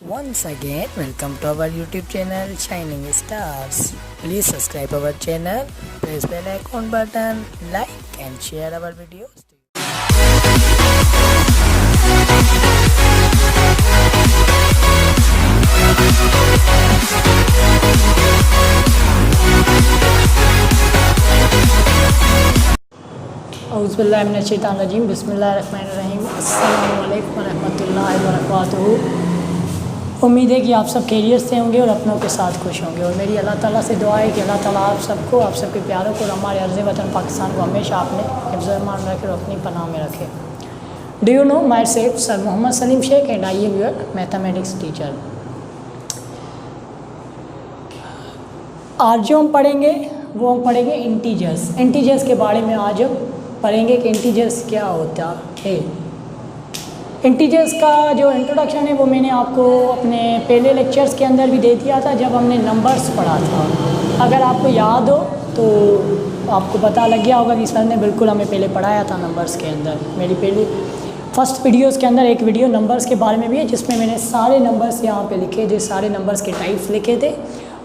Once again, welcome to our YouTube channel Shining Stars. Please subscribe our channel, press bell icon button, like and share our videos. औज़ुबिल्लाहिमिनश्शैतानिर्रजीम बिस्मिल्लाहिर्रहमानिर्रहीम अस्सलामु अलैकुम वरहमतुल्लाहि वबरकातुहू। उम्मीद है कि आप सब खैरियत से होंगे और अपनों के साथ खुश होंगे। और मेरी अल्लाह ताला से दुआ है कि अल्लाह ताला आप सबको, आप सबके प्यारों को और हमारे अर्ज़ वतन पाकिस्तान को हमेशा अपने हिफ्ज़-ए-ईमान में रखे और अपनी पनाह में रखे। Do you know myself sir Mohammad Salim Sheikh and I am your mathematics teacher. आज जो हम पढ़ेंगे वो हम पढ़ेंगे इंटीजर्स। इंटीजर्स के बारे में आज हम पढ़ेंगे कि इंटीजर्स क्या होता है। इंटीजर्स का जो इंट्रोडक्शन है वो मैंने आपको अपने पहले लेक्चर्स के अंदर भी दे दिया था जब हमने नंबर्स पढ़ा था। अगर आपको याद हो तो आपको पता लग गया होगा कि सर ने बिल्कुल हमें पहले पढ़ाया था नंबर्स के अंदर। मेरी पहली फर्स्ट वीडियोस के अंदर एक वीडियो नंबर्स के बारे में भी है जिसमें मैंने सारे नंबर्स यहाँ पे लिखे थे, सारे नंबर्स के टाइप्स लिखे थे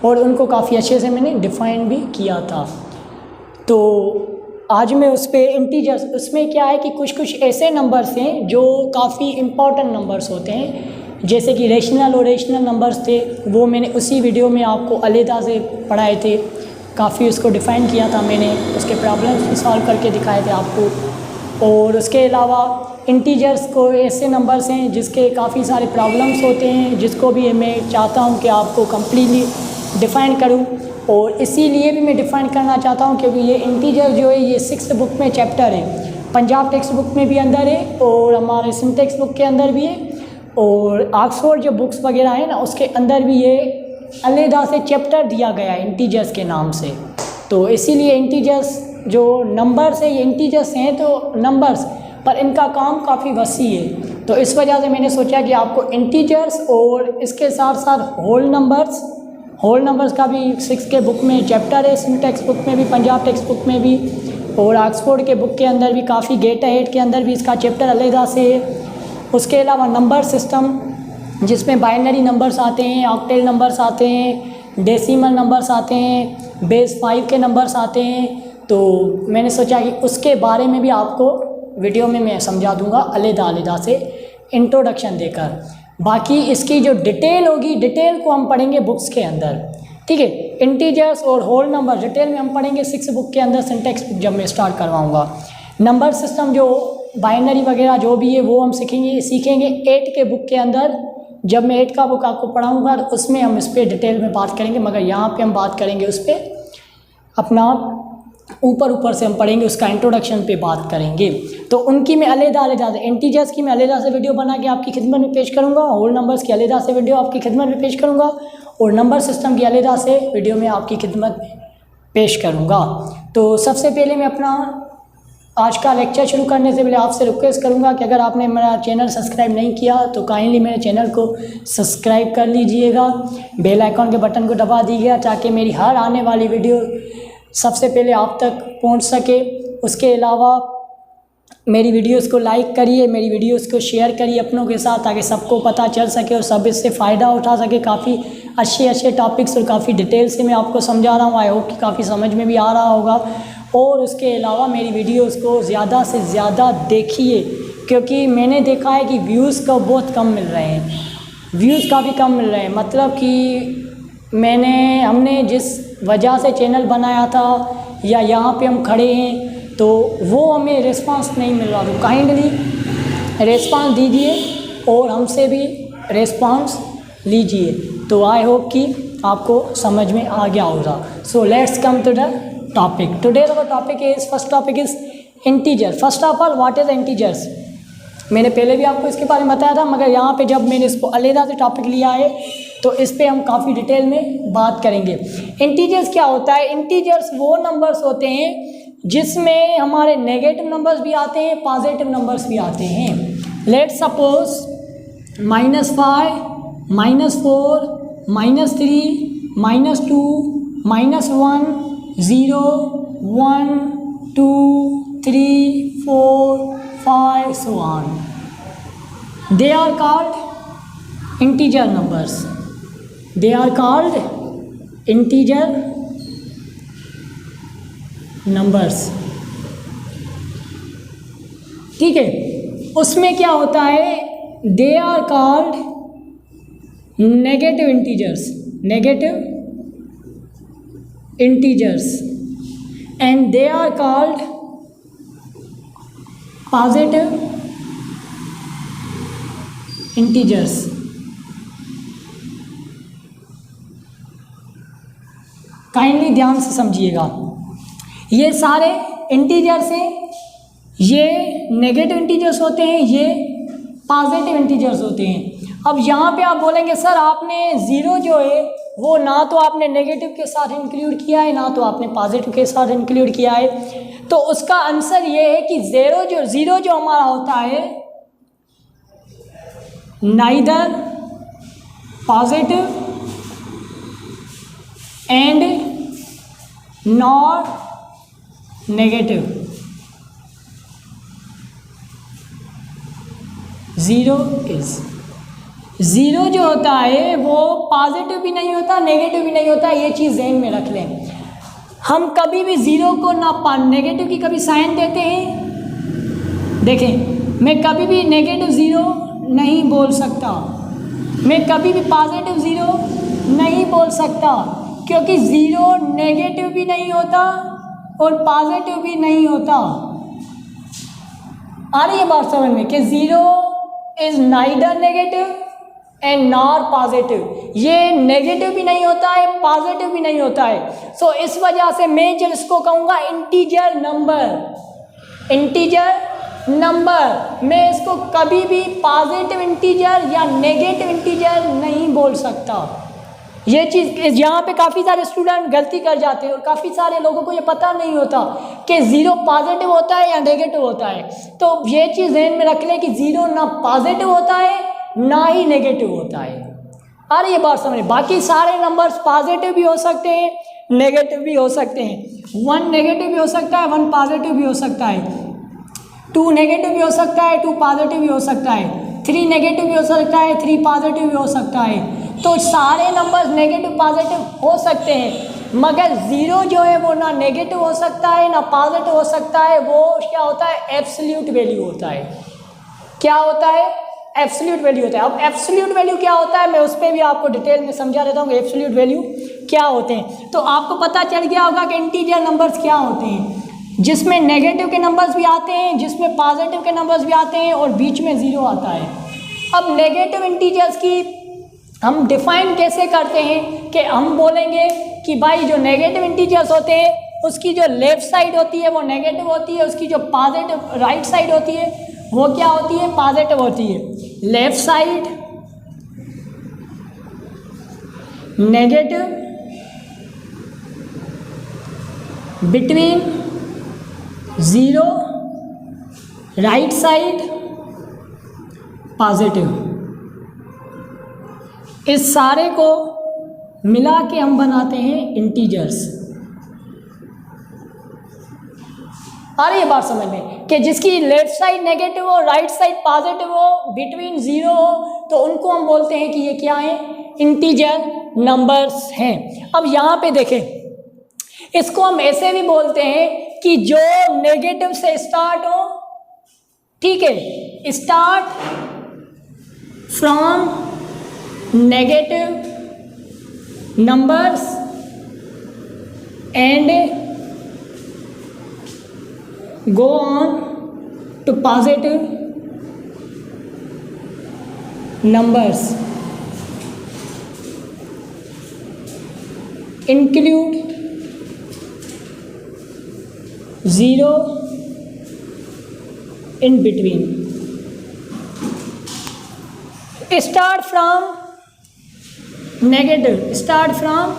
और उनको काफ़ी अच्छे से मैंने डिफ़ाइन भी किया था। तो आज मैं उस पर इंटीजर्स, उसमें क्या है कि कुछ ऐसे नंबर्स हैं जो काफ़ी इम्पॉर्टेंट नंबर्स होते हैं, जैसे कि रेशनल और रेशनल नंबर्स थे, वो मैंने उसी वीडियो में आपको अलहदा से पढ़ाए थे। काफ़ी उसको डिफ़ाइन किया था मैंने, उसके प्रॉब्लम्स भी सॉल्व करके दिखाए थे आपको। और उसके अलावा इंटीजर्स को ऐसे नंबर्स हैं जिसके काफ़ी सारे प्रॉब्लम्स होते हैं, जिसको भी मैं चाहता हूँ कि आपको कम्प्लीटली डिफ़ाइन करूँ। और इसीलिए भी मैं डिफ़ाइन करना चाहता हूँ क्योंकि ये इंटीजर जो है ये 6th बुक में चैप्टर है। पंजाब टेक्स्ट बुक में भी अंदर है और हमारे सिंध टेक्स्ट बुक के अंदर भी है और ऑक्सफोर्ड जो बुक्स वगैरह है ना उसके अंदर भी ये अलहदा से चैप्टर दिया गया है इंटीजर्स के नाम से। तो इसीलिए इंटीजर्स जो नंबर्स है ये इंटीजर्स हैं तो नंबर्स, पर इनका काम काफ़ी वसी है। तो इस वजह से मैंने सोचा कि आपको इंटीजर्स और इसके साथ साथ होल नंबर्स का भी 6 के बुक में चैप्टर है, सिंध टेक्स्ट बुक में भी, पंजाब टेक्स्ट बुक में भी और ऑक्सफोर्ड के बुक के अंदर भी, काफ़ी गेट अहेड के अंदर भी इसका चैप्टर अलहदा से है। उसके अलावा नंबर सिस्टम जिसमें बाइनरी नंबर्स आते हैं, ऑक्टेल नंबर्स आते हैं, डेसिमल नंबर्स आते हैं, बेस 5 के नंबर्स आते हैं। तो मैंने सोचा कि उसके बारे में भी आपको वीडियो में मैं समझा दूँगा अलहदा से इंट्रोडक्शन देकर। बाकी इसकी जो डिटेल होगी, डिटेल को हम पढ़ेंगे बुक्स के अंदर, ठीक है। इंटीजर्स और होल नंबर डिटेल में हम पढ़ेंगे 6 बुक के अंदर, सिंटेक्स बुक जब मैं स्टार्ट करवाऊँगा। नंबर सिस्टम जो बाइनरी वगैरह जो भी है वो हम सीखेंगे 8 के बुक के अंदर। जब मैं 8 का बुक आपको पढ़ाऊँगा तो उसमें हम इस पर डिटेल में बात करेंगे, मगर यहाँ पर हम बात करेंगे उस पर अपना ऊपर से हम पढ़ेंगे, उसका इंट्रोडक्शन पे बात करेंगे। तो उनकी मैं अलहदा से इंटीजर्स की मैं अलहदा से वीडियो बना के आपकी खिदमत में पेश करूंगा, होल नंबर्स की अलहदा से वीडियो आपकी खिदमत में पेश करूंगा और नंबर सिस्टम की अलहदा से वीडियो में आपकी खिदमत में पेश करूंगा। तो सबसे पहले मैं अपना आज का लेक्चर शुरू करने से पहले आपसे रिक्वेस्ट करूंगा कि अगर आपने मेरा चैनल सब्सक्राइब नहीं किया तो काइंडली मेरे चैनल को सब्सक्राइब कर लीजिएगा, बेल आइकॉन के बटन को दबा दीजिएगा ताकि मेरी हर आने वाली वीडियो सबसे पहले आप तक पहुंच सके। उसके अलावा मेरी वीडियोस को लाइक करिए, मेरी वीडियोस को शेयर करिए अपनों के साथ ताकि सबको पता चल सके और सब इससे फ़ायदा उठा सके। काफ़ी अच्छे टॉपिक्स और काफ़ी डिटेल से मैं आपको समझा रहा हूँ, आई होप कि काफ़ी समझ में भी आ रहा होगा। और उसके अलावा मेरी वीडियोस को ज़्यादा से ज़्यादा देखिए क्योंकि मैंने देखा है कि व्यूज़ का बहुत कम मिल रहे हैं, व्यूज़ काफ़ी कम मिल रहे हैं। मतलब कि हमने जिस वजह से चैनल बनाया था या यहाँ पे हम खड़े हैं तो वो हमें रिस्पांस नहीं मिल रहा। तो काइंडली रिस्पांस दीजिए और हमसे भी रिस्पांस लीजिए। तो आई होप कि आपको समझ में आ गया होगा। So let's come to the topic. Today first topic is integer. First of all what is integers. मैंने पहले भी आपको इसके बारे में बताया था, मगर यहाँ पे जब मैंने इसको अलहदा से टॉपिक लिया है तो इस पे हम काफ़ी डिटेल में बात करेंगे। इंटीजर्स क्या होता है। इंटीजर्स वो नंबर्स होते हैं जिसमें हमारे नेगेटिव नंबर्स भी आते हैं, पॉजिटिव नंबर्स भी आते हैं। Let's suppose -5, -4, -3, -2, -1, 0, 1, 2, 3, 4, 5, so on. They are called integer numbers, they are called integer numbers. ठीक है, उसमें क्या होता है, they are called negative integers, negative integers, and they are called positive integers. Kindly ध्यान से समझिएगा, ये सारे इंटीजर्स हैं, ये नेगेटिव इंटीजर्स होते हैं, ये पॉजिटिव इंटीजर्स होते हैं। अब यहाँ पे आप बोलेंगे सर आपने ज़ीरो जो है वो ना तो आपने नेगेटिव के साथ इंक्लूड किया है ना तो आपने पॉजिटिव के साथ इंक्लूड किया है, तो उसका आंसर ये है कि ज़ीरो जो हमारा होता है neither positive and not negative. Zero जो होता है वो पॉजिटिव भी नहीं होता नेगेटिव भी नहीं होता, ये चीज़ ज़हन में रख लें। हम कभी भी ज़ीरो को ना नेगेटिव की कभी साइन देते हैं, देखें मैं कभी भी नेगेटिव ज़ीरो नहीं बोल सकता, मैं कभी भी पॉजिटिव ज़ीरो नहीं बोल सकता, क्योंकि ज़ीरो नेगेटिव भी नहीं होता और पॉजिटिव भी नहीं होता। आ रही है बात समझ में कि zero is neither negative and nor positive, ये नेगेटिव भी नहीं होता है पॉजिटिव भी नहीं होता है। सो इस वजह से मैं जब इसको कहूँगा इंटीजर नंबर, मैं इसको कभी भी पॉजिटिव इंटीजर या नेगेटिव इंटीजर नहीं बोल सकता। ये चीज़ यहाँ पे काफ़ी सारे स्टूडेंट गलती कर जाते हैं और काफ़ी सारे लोगों को ये पता नहीं होता कि ज़ीरो पॉजिटिव होता है या नेगेटिव होता है। तो ये चीज़ ज़हन में रख लें कि ज़ीरो ना पॉजिटिव होता है ना ही नेगेटिव होता है। और ये बात समझ, बाकी सारे नंबर्स पॉजिटिव भी हो सकते हैं नेगेटिव भी हो सकते हैं। 1 नेगेटिव भी हो सकता है 1 पॉजिटिव भी हो सकता है, 2 नेगेटिव भी हो सकता है 2 पॉजिटिव भी हो सकता है, 3 नेगेटिव भी हो सकता है 3 पॉजिटिव भी हो सकता है। तो सारे नंबर्स नेगेटिव पॉजिटिव हो सकते हैं, मगर ज़ीरो जो है वो ना नेगेटिव हो सकता है ना पॉजिटिव हो सकता है। वो क्या होता है, एब्सोल्यूट वैल्यू होता है। क्या होता है, एब्सोल्यूट वैल्यू होता है। अब एब्सोल्यूट वैल्यू क्या होता है मैं उस पर भी आपको डिटेल में समझा देता हूँ कि एब्सोल्यूट वैल्यू क्या होते हैं। तो आपको पता चल गया होगा कि इंटीजर नंबर्स क्या होते हैं, जिसमें नेगेटिव के नंबर्स भी आते हैं, जिसमें पॉजिटिव के नंबर्स भी आते हैं और बीच में ज़ीरो आता है। अब नेगेटिव इंटीजर्स की हम डिफ़ाइन कैसे करते हैं कि हम बोलेंगे कि भाई जो नेगेटिव इंटीजर्स होते हैं उसकी जो लेफ़्ट साइड होती है वो नेगेटिव होती है, उसकी जो पॉजिटिव राइट साइड होती है वो क्या होती है, पॉजिटिव होती है। Left side negative, between zero, right side positive. इस सारे को मिला के हम बनाते हैं इंटीजर्स। आ रही है बात समझ में कि जिसकी लेफ्ट साइड नेगेटिव हो राइट साइड पॉजिटिव हो बिटवीन ज़ीरो हो तो उनको हम बोलते हैं कि ये क्या है, इंटीजर नंबर्स हैं। अब यहाँ पे देखें, इसको हम ऐसे भी बोलते हैं कि जो नेगेटिव से स्टार्ट हो, ठीक है, start from negative numbers and go on to positive numbers, include zero in between, start from negative, start from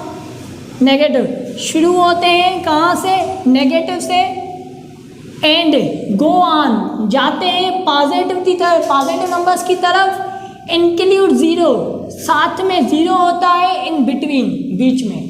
negative, शुरू होते हैं कहाँ से, नेगेटिव से, एंड गो ऑन जाते हैं पॉजिटिव की तरफ, पॉजिटिव नंबर्स की तरफ, इंक्लूड ज़ीरो, साथ में ज़ीरो होता है, इन बिटवीन, बीच में।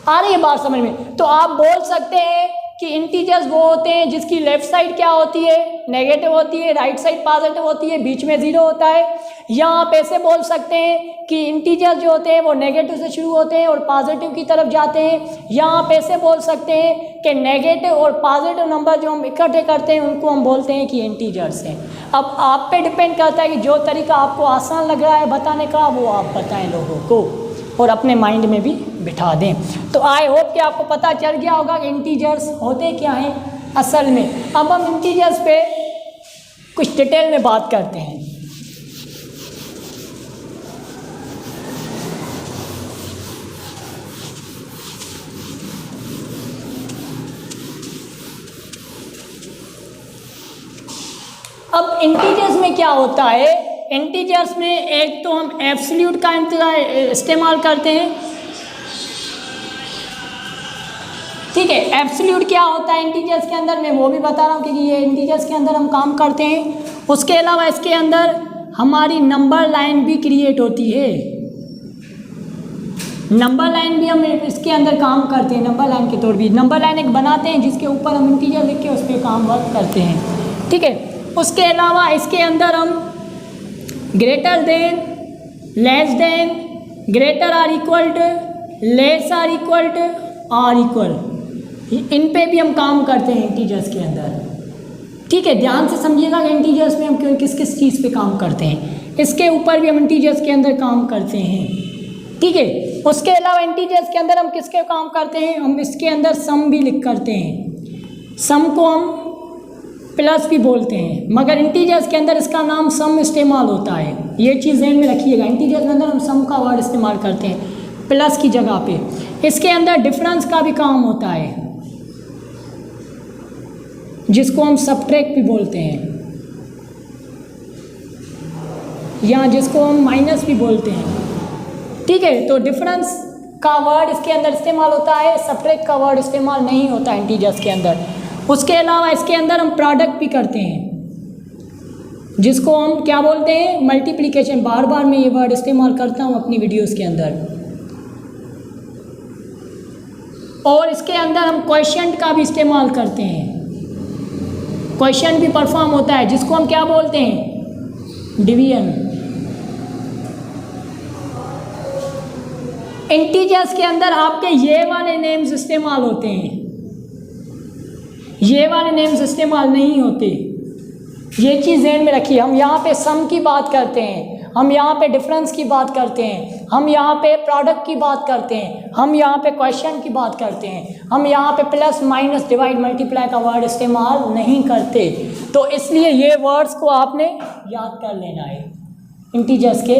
आ रही है बात समझ में। तो आप बोल सकते हैं कि इंटीजर्स वो होते हैं जिसकी लेफ्ट साइड क्या होती है, नेगेटिव होती है, राइट साइड पॉजिटिव होती है, बीच में ज़ीरो होता है। या आप ऐसे बोल सकते हैं कि इंटीजर्स जो होते हैं वो नेगेटिव से शुरू होते हैं और पॉजिटिव की तरफ जाते हैं। या आप ऐसे बोल सकते हैं कि नेगेटिव और पॉजिटिव नंबर जो हम इकट्ठे करते हैं उनको हम बोलते हैं कि इंटीजर्स हैं। अब आप पे डिपेंड करता है कि जो तरीका आपको आसान लग रहा है बताने का वो आप बताएं लोगों को और अपने माइंड में भी बिठा दें। तो आई होप कि आपको पता चल गया होगा कि इंटीजर्स होते क्या हैं असल में। अब हम इंटीजर्स पे कुछ डिटेल में बात करते हैं। अब इंटीजर्स में क्या होता है, इंटीजर्स में एक तो हम एब्सोल्यूट का इस्तेमाल करते हैं, ठीक है। एब्सोल्यूट क्या होता है इंटीजर्स के अंदर, मैं वो भी बता रहा हूँ क्योंकि ये इंटीजर्स के अंदर हम काम करते हैं। उसके अलावा इसके अंदर हमारी नंबर लाइन भी क्रिएट होती है, नंबर लाइन भी हम इसके अंदर काम करते हैं। नंबर लाइन के तौर भी नंबर लाइन एक बनाते हैं जिसके ऊपर हम इंटीजर लिख के उस पर काम वर्क करते हैं, ठीक है। उसके अलावा इसके अंदर हम greater than, less than, greater or equal to, less or equal to, or equal, इन पे भी हम काम करते हैं इंटीजर्स के अंदर, ठीक है। ध्यान से समझिएगा कि इंटीजर्स में हम क्यों किस किस चीज़ पे काम करते हैं, इसके ऊपर भी हम इंटीजर्स के अंदर काम करते हैं, ठीक है। उसके अलावा इंटीजर्स के अंदर हम किसके काम करते हैं, हम इसके अंदर सम भी लिख करते हैं। सम को हम प्लस भी बोलते हैं, मगर इंटीजर्स के अंदर इसका नाम सम इस्तेमाल होता है। ये चीज़ ध्यान में रखिएगा, इंटीजर्स के अंदर हम सम का वर्ड इस्तेमाल करते हैं प्लस की जगह पे। इसके अंदर डिफरेंस का भी काम होता है जिसको हम सबट्रैक्ट भी बोलते हैं, या जिसको हम माइनस भी बोलते हैं, ठीक है। तो डिफरेंस का वर्ड इसके अंदर इस्तेमाल होता है, सबट्रैक्ट का वर्ड इस्तेमाल नहीं होता इंटीजर्स के अंदर। उसके अलावा इसके अंदर हम प्रोडक्ट भी करते हैं जिसको हम क्या बोलते हैं, मल्टीप्लिकेशन। बार बार मैं ये वर्ड इस्तेमाल करता हूँ अपनी वीडियोस के अंदर। और इसके अंदर हम क्वोशिएंट का भी इस्तेमाल करते हैं, क्वोशिएंट भी परफॉर्म होता है जिसको हम क्या बोलते हैं, डिवीजन। इंटीजर्स के अंदर आपके ये वाले नेम्स इस्तेमाल होते हैं, ये वाले नेम्स इस्तेमाल नहीं होते। ये चीज़ ध्यान में रखिए। हम यहाँ पे सम की बात करते हैं, हम यहाँ पे डिफरेंस की बात करते हैं, हम यहाँ पे प्रोडक्ट की बात करते हैं, हम यहाँ पे क्वेश्चन की बात करते हैं, हम यहाँ पे प्लस माइनस डिवाइड मल्टीप्लाई का वर्ड इस्तेमाल नहीं करते। तो इसलिए ये वर्ड्स को आपने याद कर लेना है इंटीजर्स के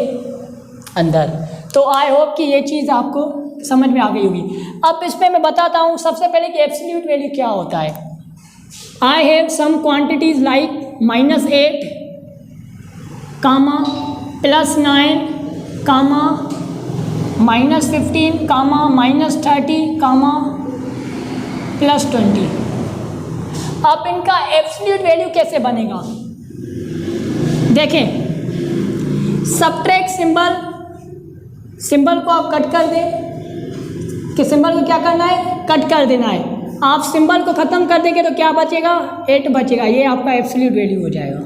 अंदर। तो आई होप कि ये चीज़ आपको समझ में आ गई होगी। अब इस पर मैं बताता हूँ सबसे पहले कि एब्सोल्यूट वैल्यू क्या होता है। I have some quantities like -8, +9, -15, -30, +20। अब इनका एब्सोल्यूट वैल्यू कैसे बनेगा, देखें। सबट्रैक्ट सिंबल को आप कट कर दें कि सिंबल को क्या करना है, कट कर देना है। आप सिंबल को ख़त्म कर देंगे तो क्या बचेगा, 8 बचेगा। ये आपका एब्सोल्यूट वैल्यू हो जाएगा।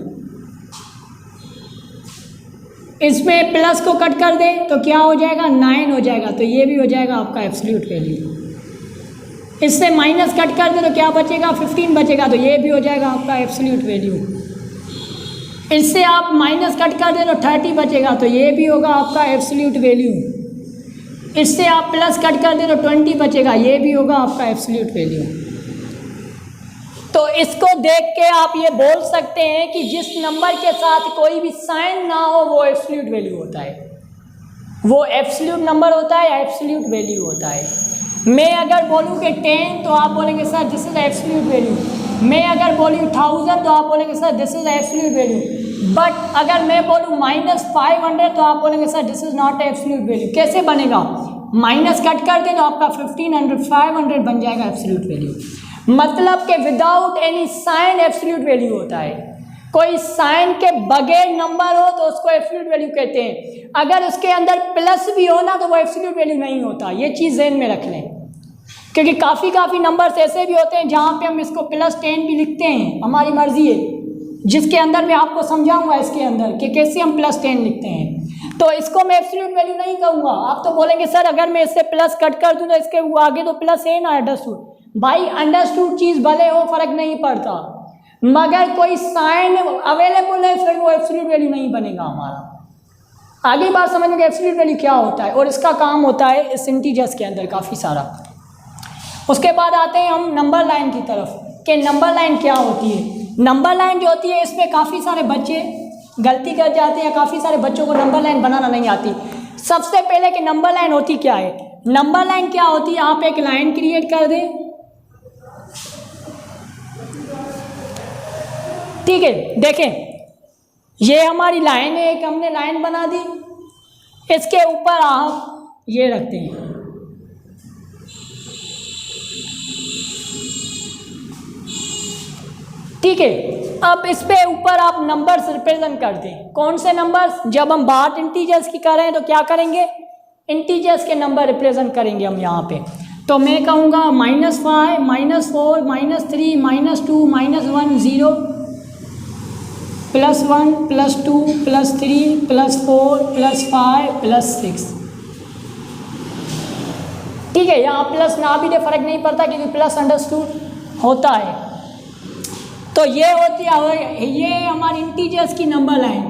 इसमें प्लस को कट कर दें तो क्या हो जाएगा, 9 हो जाएगा। तो ये भी हो जाएगा आपका एब्सोल्यूट वैल्यू। इससे माइनस कट कर दें तो क्या बचेगा, 15 बचेगा। तो ये भी हो जाएगा आपका एब्सोल्यूट वैल्यू। इससे आप माइनस कट कर दें तो 30 बचेगा। तो ये भी होगा आपका एब्सोल्यूट वैल्यू। इससे आप प्लस कट कर दें तो 20 बचेगा। ये भी होगा आपका एब्सोल्यूट वैल्यू। तो इसको देख के आप ये बोल सकते हैं कि जिस नंबर के साथ कोई भी साइन ना हो वो एब्सोल्यूट वैल्यू होता है, वो एब्सोल्यूट नंबर होता है, एब्सोल्यूट वैल्यू होता है। मैं अगर बोलूँ कि 10 तो आप बोलेंगे sir this is absolute value. मैं अगर बोलूँ 1000 तो आप बोलेंगे sir this is absolute value. But अगर मैं बोलूँ -500 तो आप बोलेंगे sir this is not absolute value. कैसे बनेगा, माइनस कट कर दे तो आपका 1500 500 बन जाएगा एब्सोल्यूट वैल्यू। मतलब कि without any sign absolute value होता है। कोई साइन के बगैर नंबर हो तो उसको एब्सोल्यूट वैल्यू कहते हैं। अगर उसके अंदर प्लस भी हो ना तो वो एब्सोल्यूट वैल्यू नहीं होता। ये चीज़ ध्यान में रख लें, क्योंकि काफ़ी नंबर्स ऐसे भी होते हैं जहाँ पे हम इसको +10 भी लिखते हैं, हमारी मर्जी है, जिसके अंदर मैं आपको समझाऊंगा इसके अंदर कि कैसे हम +10 लिखते हैं। तो इसको मैं एब्सोल्यूट वैल्यू नहीं कहूँगा। आप तो बोलेंगे सर अगर मैं इससे प्लस कट कर दूँ तो इसके आगे तो प्लस है ना, अंडरस्टूड। भाई अंडरस्टूड चीज़ भले हो, फ़र्क नहीं पड़ता, मगर कोई साइन अवेलेबल है फिर वो एब्सोल्यूट वैल्यू नहीं बनेगा हमारा। आगे बात समझने एब्सोल्यूट वैल्यू क्या होता है और इसका काम होता है इस इंटीजर्स के अंदर काफ़ी सारा। उसके बाद आते हैं हम नंबर लाइन की तरफ कि नंबर लाइन क्या होती है। नंबर लाइन जो होती है इसमें काफ़ी सारे बच्चे गलती कर जाते हैं, काफ़ी सारे बच्चों को नंबर लाइन बनाना नहीं आती। सबसे पहले कि नंबर लाइन होती क्या है, नंबर लाइन क्या होती है, आप एक लाइन क्रिएट कर दें, ठीक है। देखें ये हमारी लाइन है, एक हमने लाइन बना दी, इसके ऊपर आप ये रखते हैं, ठीक है। अब इस पे ऊपर आप नंबर्स रिप्रेजेंट करते हैं। कौन से नंबर्स? जब हम बात इंटीजर्स की कर रहे हैं तो क्या करेंगे, इंटीजर्स के नंबर रिप्रेजेंट करेंगे हम यहाँ पे। तो मैं कहूँगा -5, -4, -3, -2, -1, 0, +1, +2, +3, +4, +5, +6, ठीक है। यहाँ प्लस ना भी दे फर्क नहीं पड़ता क्योंकि प्लस अंडरस्टूड होता है। तो ये होती है, ये हमारी इंटीजर्स की number line.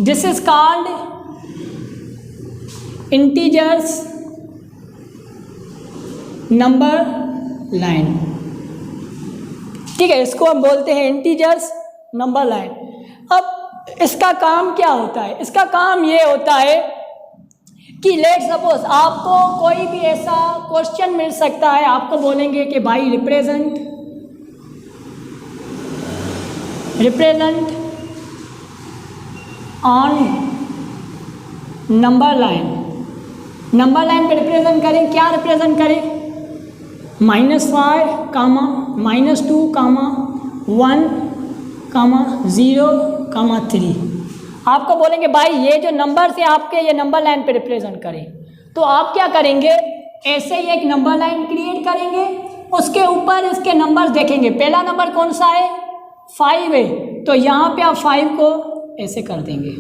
This is called integers number line, ठीक है। इसको हम बोलते हैं इंटीजर्स नंबर लाइन। अब इसका काम क्या होता है, इसका काम ये होता है कि लेट सपोज आपको कोई भी ऐसा क्वेश्चन मिल सकता है, आपको बोलेंगे कि भाई represent on number line. Number line पे रिप्रेजेंट करें, क्या रिप्रेजेंट करें, -5, -2, -1, 0, 3। आपको बोलेंगे भाई ये जो नंबर से आपके ये नंबर लाइन पे रिप्रेजेंट करें, तो आप क्या करेंगे, ऐसे ही एक नंबर लाइन क्रिएट करेंगे, उसके ऊपर इसके नंबर देखेंगे। पहला नंबर कौन सा है, 5 है, तो यहाँ पे आप 5 को ऐसे कर देंगे,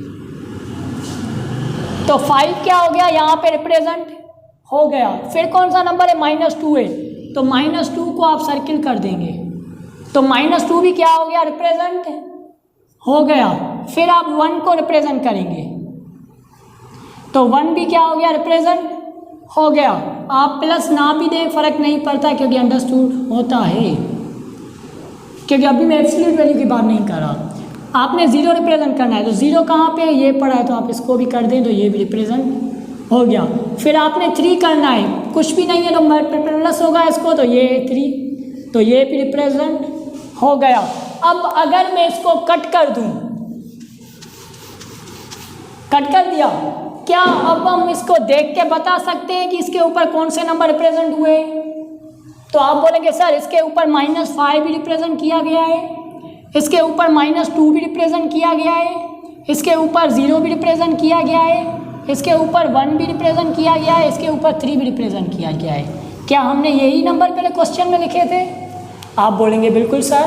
तो 5 क्या हो गया, यहाँ पे रिप्रेजेंट हो गया। फिर कौन सा नंबर है, -2 है, तो -2 को आप सर्किल कर देंगे, तो -2 भी क्या हो गया, रिप्रेजेंट हो गया। फिर आप 1 को रिप्रेजेंट करेंगे, तो 1 भी क्या हो गया, रिप्रेजेंट हो गया। आप प्लस ना भी दें फर्क नहीं पड़ता क्योंकि अंडरस्टूड होता है, क्योंकि अभी मैं एब्सोल्यूट वैल्यू की बात नहीं कर रहा। आपने 0 रिप्रेजेंट करना है, तो 0 कहाँ पे, ये पड़ा है, तो आप इसको भी कर दें तो ये भी रिप्रेजेंट हो गया। फिर आपने 3 करना है, कुछ भी नहीं है तो प्लस होगा इसको, तो ये 3, तो ये भी रिप्रेजेंट हो गया। अब अगर मैं इसको कट कर दूं, कट कर दिया, क्या अब हम इसको देख के बता सकते हैं कि इसके ऊपर कौन से नंबर रिप्रेजेंट हुए? तो आप बोलेंगे सर इसके ऊपर -5 भी रिप्रेजेंट किया गया है, इसके ऊपर -2 भी रिप्रेजेंट किया गया है, इसके ऊपर 0 भी रिप्रेजेंट किया गया है, इसके ऊपर 1 भी रिप्रेजेंट किया गया है, इसके ऊपर 3 भी रिप्रेजेंट किया गया है। क्या हमने यही नंबर पहले क्वेश्चन में लिखे थे? आप बोलेंगे बिल्कुल सर,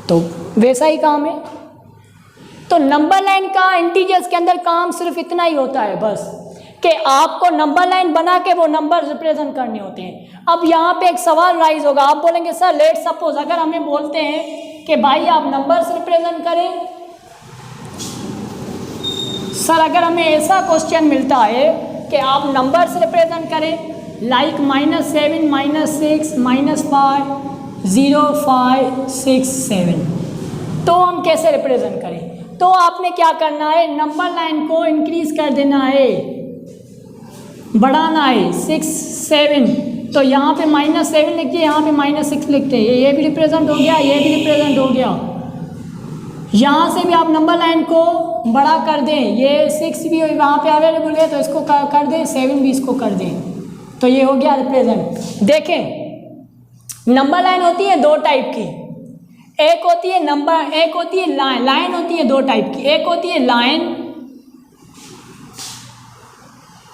तो वैसा ही काम है। तो नंबर लाइन का इंटीजर्स के अंदर काम सिर्फ इतना ही होता है बस, कि आपको नंबर लाइन बना के वो नंबर रिप्रेजेंट करने होते हैं। अब यहाँ पे एक सवाल राइज होगा, आप बोलेंगे सर लेट सपोज अगर हमें बोलते हैं कि भाई आप नंबर्स रिप्रेजेंट करें, सर अगर हमें ऐसा क्वेश्चन मिलता है कि आप नंबर्स रिप्रेजेंट करें लाइक -7, -6, -5, 0, 5, 6, 7, तो हम कैसे रिप्रेजेंट करें? तो आपने क्या करना है, नंबर लाइन को इंक्रीज कर देना है, बढ़ाना है 6, 7, तो यहाँ पे -7 लिखिए, यहाँ पे -6 लिखते हैं, ये भी रिप्रेजेंट हो गया, ये भी रिप्रेजेंट हो गया। यहाँ से भी आप नंबर लाइन को बड़ा कर दें, ये 6 भी वहाँ पे अवेलेबल है तो इसको कर दें, 7 भी इसको कर दें, तो ये हो गया रिप्रेजेंट। देखें नंबर लाइन होती है 2 टाइप की, एक होती है नंबर, एक होती है लाइन। लाइन होती है 2 टाइप की, एक होती है लाइन,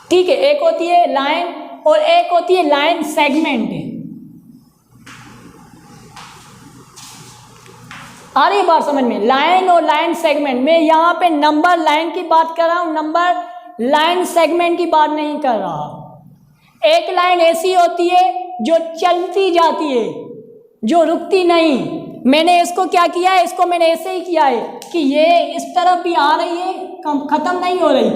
ठीक है, एक होती है लाइन और एक होती है लाइन सेगमेंट। आ रही बात समझ में? लाइन और लाइन सेगमेंट में यहाँ पे नंबर लाइन की बात कर रहा हूँ, नंबर लाइन सेगमेंट की बात नहीं कर रहा। एक लाइन ऐसी होती है जो चलती जाती है, जो रुकती नहीं। मैंने इसको क्या किया है, इसको मैंने ऐसे ही किया है कि ये इस तरफ भी आ रही है, खत्म नहीं हो रही।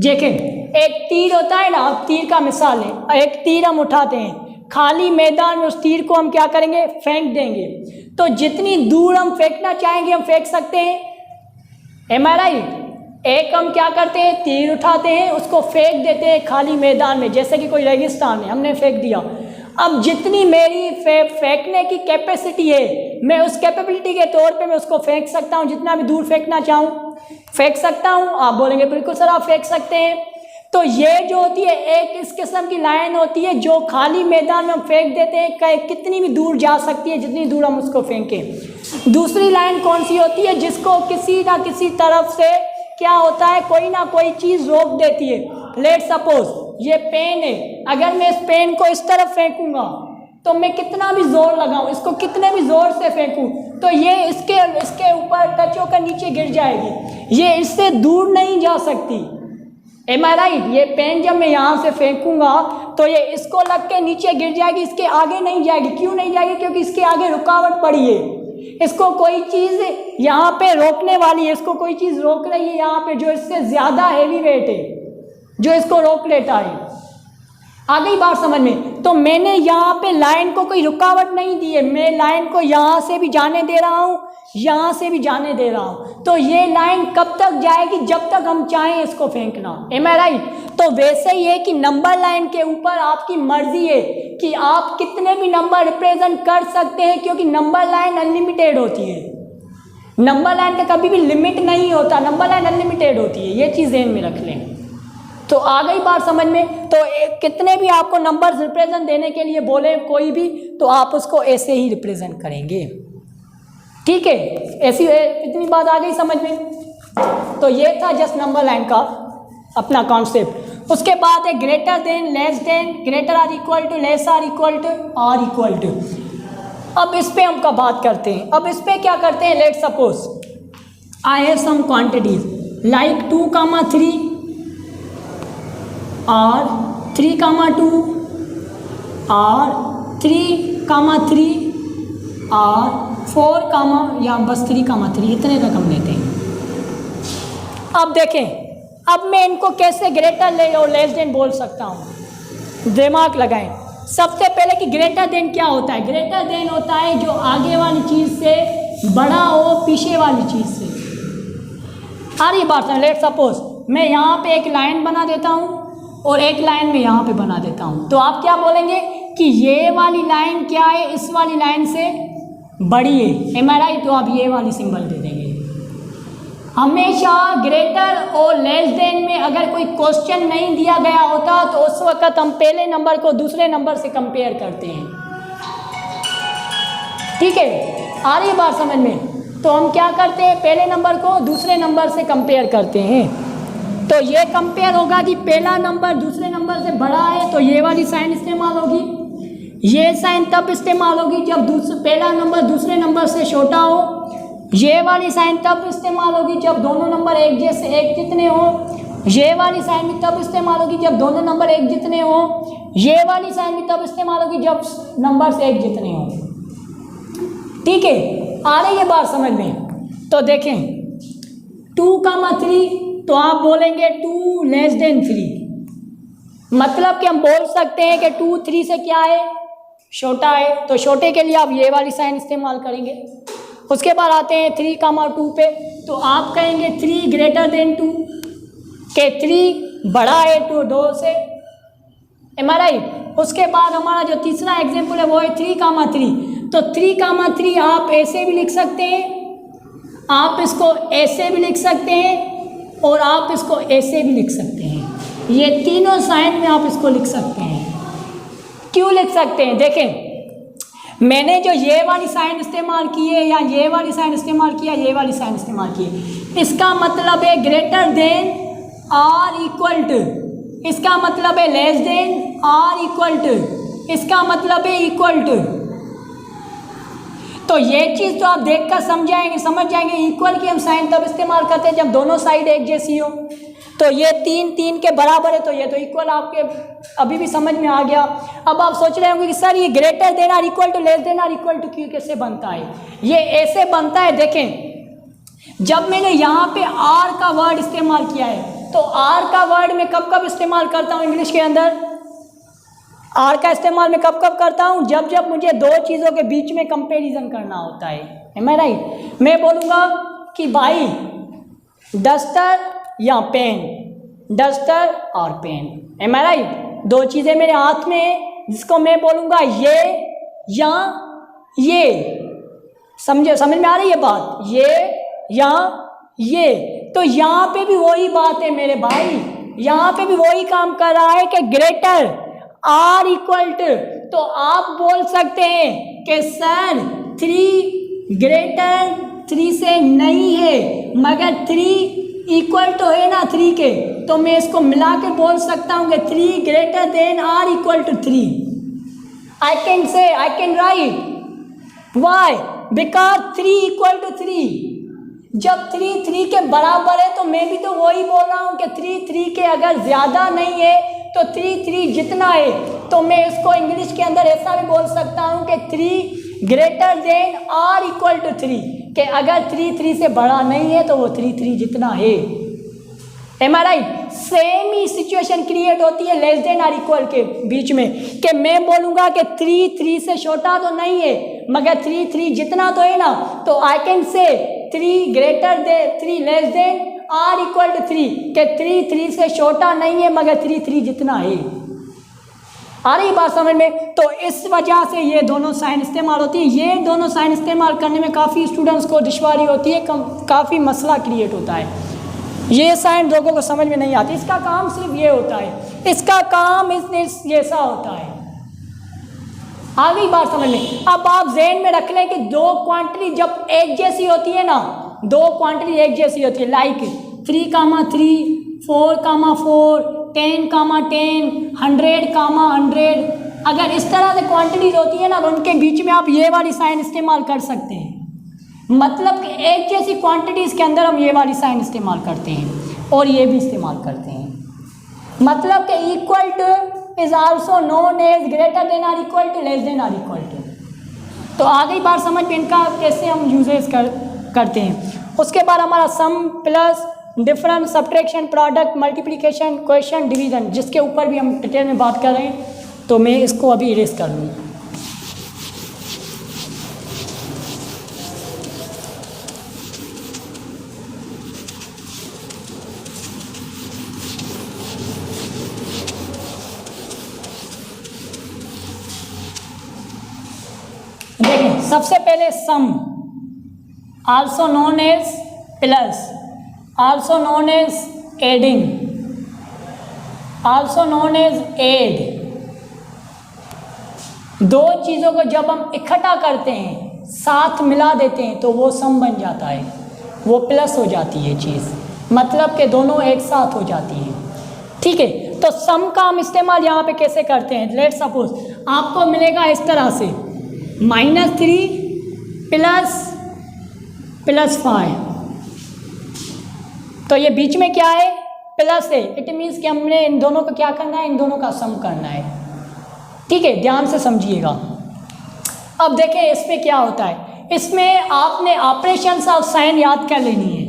देखें, एक तीर होता है ना, अब तीर का मिसाल है, एक तीर हम उठाते हैं, खाली मैदान में उस तीर को हम क्या करेंगे, फेंक देंगे। तो जितनी दूर हम फेंकना चाहेंगे हम फेंक सकते हैं। एम आई राइट? एक हम क्या करते हैं, तीर उठाते हैं, उसको फेंक देते हैं खाली मैदान में, जैसे कि कोई रेगिस्तान है, हमने फेंक दिया। अब जितनी मेरी फेंकने की कैपेसिटी है, मैं उस कैपेबिलिटी के तौर पे मैं उसको फेंक सकता हूँ, जितना भी दूर फेंकना चाहूँ फेंक सकता हूँ। आप बोलेंगे बिल्कुल सर आप फेंक सकते हैं। तो ये जो होती है एक इस किस्म की लाइन होती है जो खाली मैदान में हम फेंक देते हैं, कितनी भी दूर जा सकती है जितनी दूर हम उसको फेंकें। दूसरी लाइन कौन सी होती है, जिसको किसी ना किसी तरफ से क्या होता है, कोई ना कोई चीज़ रोक देती है। लेट सपोज ये पेन है, अगर मैं इस पेन को इस तरफ फेंकूंगा तो मैं कितना भी जोर लगाऊं, इसको कितने भी जोर से फेंकूं तो ये इसके ऊपर टच होकर नीचे गिर जाएगी, ये इससे दूर नहीं जा सकती। एम आई राइट? ये पेन जब मैं यहाँ से फेंकूंगा तो ये इसको लग के नीचे गिर जाएगी, इसके आगे नहीं जाएगी। क्यों नहीं जाएगी? क्योंकि इसके आगे रुकावट पड़ी है, इसको कोई चीज़ यहाँ पे रोकने वाली है, इसको कोई चीज़ रोक रही है यहाँ पे, जो इससे ज़्यादा हैवी वेट है, जो इसको रोक लेता है। आ गई बात समझ में? तो मैंने यहाँ पे लाइन को कोई रुकावट नहीं दी है, मैं लाइन को यहाँ से भी जाने दे रहा हूँ, यहाँ से भी जाने दे रहा हूँ। तो ये लाइन कब तक जाएगी, जब तक हम चाहें इसको फेंकना। एम आई राइट? तो वैसे ही है कि नंबर लाइन के ऊपर आपकी मर्जी है कि आप कितने भी नंबर रिप्रेजेंट कर सकते हैं, क्योंकि नंबर लाइन अनलिमिटेड होती है। नंबर लाइन का कभी भी लिमिट नहीं होता, नंबर लाइन अनलिमिटेड होती है, ये चीज़ ध्यान में रख लें। तो आ गई बात समझ में? तो कितने भी आपको नंबर्स रिप्रेजेंट देने के लिए बोले कोई भी, तो आप उसको ऐसे ही रिप्रेजेंट करेंगे। ठीक है, ऐसी इतनी बात आ गई समझ में? तो ये था जस्ट नंबर लाइन का अपना कॉन्सेप्ट। उसके बाद है greater than, less than, greater or equal to, less or equal to, or equal to. अब इस पे हम का बात करते हैं। अब इस पे क्या करते हैं, let suppose I have some quantities like 2, 3 और 3, 2 और 3, 3 और 4, या बस 3, 3 इतने तक हम लेते हैं। अब देखें, अब मैं इनको कैसे ग्रेटर ले और लेस देन बोल सकता हूँ, दिमाग लगाएं। सबसे पहले कि ग्रेटर देन क्या होता है? ग्रेटर देन होता है जो आगे वाली चीज़ से बड़ा हो पीछे वाली चीज़ से। आ रही बात है? लेट सपोज मैं यहाँ पे एक लाइन बना देता हूँ और एक लाइन में यहाँ पे बना देता हूँ, तो आप क्या बोलेंगे कि ये वाली लाइन क्या है, इस वाली लाइन से बड़ी है। एम आई राइट? तो आप ये वाली सिंबल दे देंगे। हमेशा ग्रेटर और लेस देन में अगर कोई क्वेश्चन नहीं दिया गया होता तो उस वक्त हम पहले नंबर को दूसरे नंबर से कंपेयर करते हैं। ठीक है, आ रही बात समझ में? तो हम क्या करते हैं, पहले नंबर को दूसरे नंबर से कंपेयर करते हैं। तो ये कंपेयर होगा कि पहला नंबर दूसरे नंबर से बड़ा है तो ये वाली साइन इस्तेमाल होगी, ये साइन तब इस्तेमाल होगी जब पहला नंबर दूसरे नंबर से छोटा हो, ये वाली साइन तब इस्तेमाल होगी जब दोनों नंबर एक जितने हो, ये वाली साइन भी तब इस्तेमाल होगी जब दोनों नंबर एक जितने हो, ये वाली साइन भी तब इस्तेमाल होगी जब नंबर से एक जितने हो। ठीक है, आ रही है बात समझ में? तो देखें 2, 3 तो आप बोलेंगे 2 लेस देन 3, मतलब कि हम बोल सकते हैं कि 2 3 से क्या है, छोटा है। तो छोटे के लिए आप ये वाली साइन इस्तेमाल करेंगे। उसके बाद आते हैं 3, 2 पे, तो आप कहेंगे 3 ग्रेटर देन 2 के 3 बड़ा है 2 से। एम आई राइट? उसके बाद हमारा जो तीसरा एग्जाम्पल है वो है 3, 3 तो 3, 3 आप ऐसे भी लिख सकते हैं, आप इसको ऐसे भी लिख सकते हैं और आप इसको ऐसे भी लिख सकते हैं। ये तीनों साइन में आप इसको लिख सकते हैं। क्यों लिख सकते हैं? देखें, मैंने जो ये वाली साइन इस्तेमाल की है या ये वाली साइन इस्तेमाल किया, ये वाली साइन इस्तेमाल की है, इसका मतलब है ग्रेटर देन और इक्वल टू, इसका मतलब है less than or equal to, इसका मतलब है इक्वल टू। तो ये चीज़ तो आप देखकर समझ जाएंगे इक्वल की हम साइन तब इस्तेमाल करते हैं जब दोनों साइड एक जैसी हो। तो ये 3 के बराबर है, तो ये तो इक्वल आपके अभी भी समझ में आ गया। अब आप सोच रहे होंगे कि सर ये greater than or equal to less than or equal to क्यों कैसे बनता है? ये ऐसे बनता है, देखें जब मैंने यहाँ पे आर का वर्ड इस्तेमाल किया है, तो आर का वर्ड मैं कब कब इस्तेमाल करता हूँ इंग्लिश के अंदर? आर का इस्तेमाल मैं कब कब करता हूँ? जब जब मुझे दो चीज़ों के बीच में कंपैरिजन करना होता है। एम आई राइट? मैं बोलूँगा कि भाई डस्टर या पेन, डस्टर और पेन। एम आई राइट? दो चीज़ें मेरे हाथ में है जिसको मैं बोलूँगा ये या ये। समझ में आ रही है बात? ये या ये। तो यहाँ पे भी वही बात है मेरे भाई, यहाँ पे भी वही काम कर रहा है कि ग्रेटर आर इक्वल टू। तो आप बोल सकते हैं कि सर 3 ग्रेटर 3 से नहीं है, मगर 3 इक्वल तो है ना 3 के, तो मैं इसको मिला के बोल सकता हूँ कि 3 greater than or equal to 3। I can write why because 3 equal to 3। जब 3 के बराबर है तो मैं भी तो वही बोल रहा हूँ कि 3 के अगर ज़्यादा नहीं है तो 3 जितना है, तो मैं इसको इंग्लिश के अंदर ऐसा भी बोल सकता हूँ कि 3 greater than or equal to 3, कि अगर 3 से बड़ा नहीं है तो वो 3 जितना है। एम आई राइट? सेम ही सिचुएशन क्रिएट होती है लेस देन आर इक्वल के बीच में, कि मैं बोलूँगा कि 3 से छोटा तो नहीं है, मगर 3 जितना तो है ना, तो आई can say 3 greater than 3 less than or equal to 3, कि 3 से छोटा नहीं है मगर 3 जितना है। आ रही बात समझ में? तो इस वजह से ये दोनों साइन इस्तेमाल होती है। ये दोनों साइन इस्तेमाल करने में काफ़ी स्टूडेंट्स को दुश्वारी होती है, काफ़ी मसला क्रिएट होता है। ये साइन लोगों को समझ में नहीं आती। इसका काम सिर्फ ये होता है, इसका काम इस जैसा होता है। आ गई बात समझ में? अब आप ज़हन में रख लें कि दो क्वांटिटी जब एक जैसी होती है ना, दो क्वांटिटी एक जैसी होती है, लाइक 3, 4, 4, 10, 10, 100, 100। अगर इस तरह से क्वांटिटीज होती है ना, तो उनके बीच में आप ये वाली साइन इस्तेमाल कर सकते हैं। मतलब कि एक जैसी क्वांटिटीज़ के अंदर हम ये वाली साइन इस्तेमाल करते हैं और ये भी इस्तेमाल करते हैं। मतलब कि equal to is also known as greater than or equal to less than or equal to. तो आ गई बात समझ में इनका कैसे हम यूजेस करते हैं। उसके बाद हमारा sum plus difference subtraction product multiplication question division, जिसके ऊपर भी हम डिटेल में बात कर रहे हैं, तो मैं इसको अभी इरेज कर लूँ। देखें सबसे पहले sum also known as plus, also known as adding, also known as add. दो चीज़ों को जब हम इकट्ठा करते हैं, साथ मिला देते हैं, तो वो सम बन जाता है, वो प्लस हो जाती है चीज़, मतलब कि दोनों एक साथ हो जाती हैं। ठीक है, तो सम का हम इस्तेमाल यहाँ पे कैसे करते हैं? लेट सपोज आपको मिलेगा इस तरह से -3 प्लस 5, तो ये बीच में क्या है? प्लस है। इट मीन्स कि हमने इन दोनों का क्या करना है? इन दोनों का सम करना है। ठीक है, ध्यान से समझिएगा। अब देखें इसमें क्या होता है। इसमें आपने ऑपरेशंस ऑफ साइन याद कर लेनी है।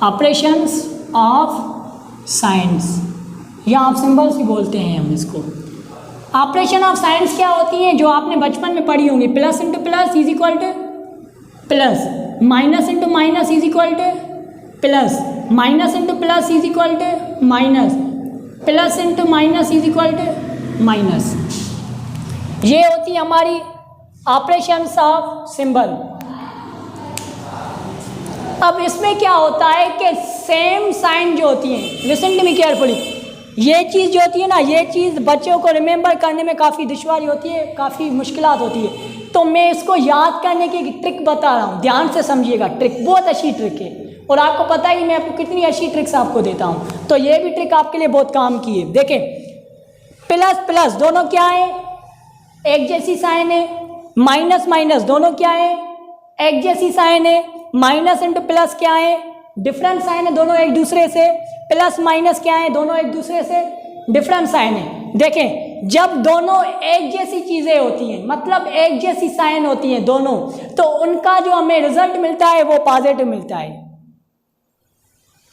ऑपरेशंस ऑफ साइंस, या आप सिंबल्स भी बोलते हैं हम इसको। ऑपरेशन ऑफ साइंस क्या होती हैं जो आपने बचपन में पढ़ी होंगी? Plus into plus is equal to plus, minus into minus is equal to plus, minus into plus is equal to minus, plus into minus is equal to minus. ये होती है हमारी ऑपरेशंस ऑफ सिंबल। अब इसमें क्या होता है कि सेम साइन जो होती है, लिसन टू मी केयरफुली, ये चीज़ जो होती है ना, ये चीज़ बच्चों को रिमेंबर करने में काफ़ी दुश्वारी होती है, काफ़ी मुश्किलात होती है। तो मैं इसको याद करने की एक ट्रिक बता रहा हूँ, ध्यान से समझिएगा। ट्रिक बहुत अच्छी ट्रिक है और आपको पता है कि मैं आपको कितनी अच्छी ट्रिक्स आपको देता हूँ, तो ये भी ट्रिक आपके लिए बहुत काम की है। देखें प्लस प्लस दोनों क्या है, एक जैसी साइन है, माइनस माइनस दोनों क्या है, एक जैसी साइन है, माइनस इंटू प्लस क्या है, डिफरेंट साइन है, दोनों एक दूसरे से, प्लस माइनस क्या है, दोनों एक दूसरे से डिफरेंट साइन है। देखें जब दोनों एक जैसी चीज़ें होती हैं, मतलब एक जैसी साइन होती हैं दोनों, तो उनका जो हमें रिजल्ट मिलता है वो पॉजिटिव मिलता है।